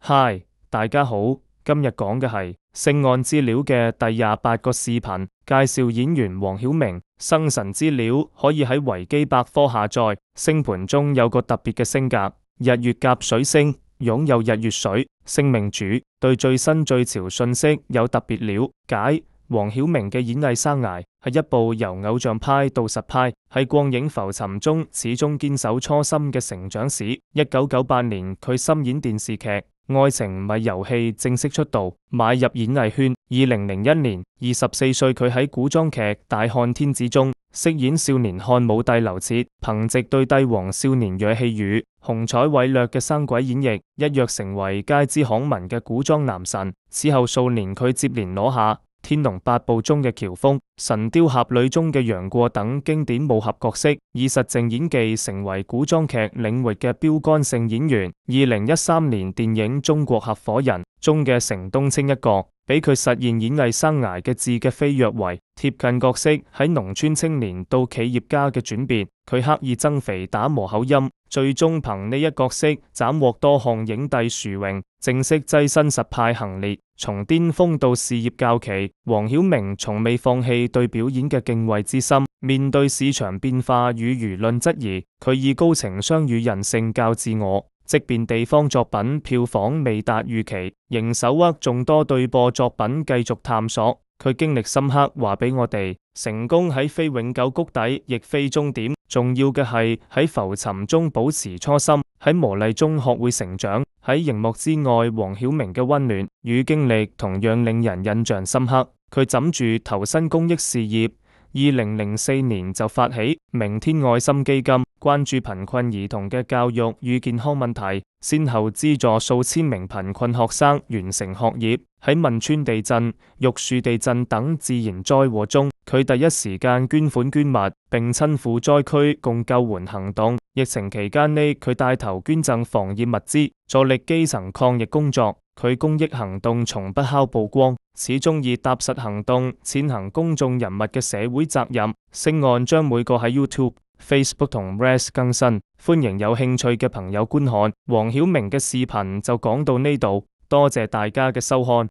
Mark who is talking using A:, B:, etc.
A: 嗨，大家好，今日講嘅係性案資料嘅第28個視頻，介紹演員黃曉明。生辰資料可以喺維基百科下載。星盤中有個特別嘅星格，日月甲水星，擁有日月水，星命主，對最新最潮訊息有特別了解。黃曉明嘅演藝生涯係一部由偶像派到實派，喺光影浮沉中始終堅守初心嘅成長史。1998年佢參演電視劇《愛情唔係遊戲》正式出道，邁入演藝圈。2001年，24歲佢喺古裝劇《大漢天子》中飾演少年漢武帝劉徹，憑藉對帝王少年銳氣與雄才偉略嘅生鬼演繹，一躍成為街知巷聞嘅古裝男神。此後數年佢接連攞下《天龍八部》中嘅喬峰、《神鵰俠侶》中嘅楊過等經典武俠角色，以實淨演技成為古裝劇領域嘅標杆性演員。2013年電影《中國合夥人》中嘅成東青一角，俾佢實現演藝生涯嘅質嘅飛躍為貼近角色喺農村青年到企業家嘅轉變。佢刻意增肥打磨口音，最終憑呢一角色斬獲多項影帝殊榮，正式躋身實派行列。從巔峰到事業較期，黃曉明從未放棄對表演嘅敬畏之心。面對市場變化與輿論質疑，佢以高情商與人性教自我。即便地方作品票房未達預期，仍手握眾多對播作品繼續探索。佢經歷深刻，話俾我哋：成功喺非永久谷底，亦非終點。重要嘅係喺浮沉中保持初心，喺磨礪中學會成長。喺熒幕之外，黃曉明嘅溫暖與經歷同樣令人印象深刻。佢枕住投身公益事業，2004年就發起明天愛心基金，關注貧困兒童嘅教育與健康問題，先後資助數千名貧困學生完成學業。喺汶川地震、玉樹地震等自然災禍中，佢第一時間捐款捐物，並親赴災區共救援行動。疫情期間呢，佢帶頭捐贈防疫物資，助力基層抗疫工作。佢公益行動從不靠曝光，始終以踏實行動踐行公眾人物嘅社會責任。星案將每個喺 YouTube、Facebook 同 Res 更新，歡迎有興趣嘅朋友觀看。黃曉明嘅視頻就講到呢度，多謝大家嘅收看。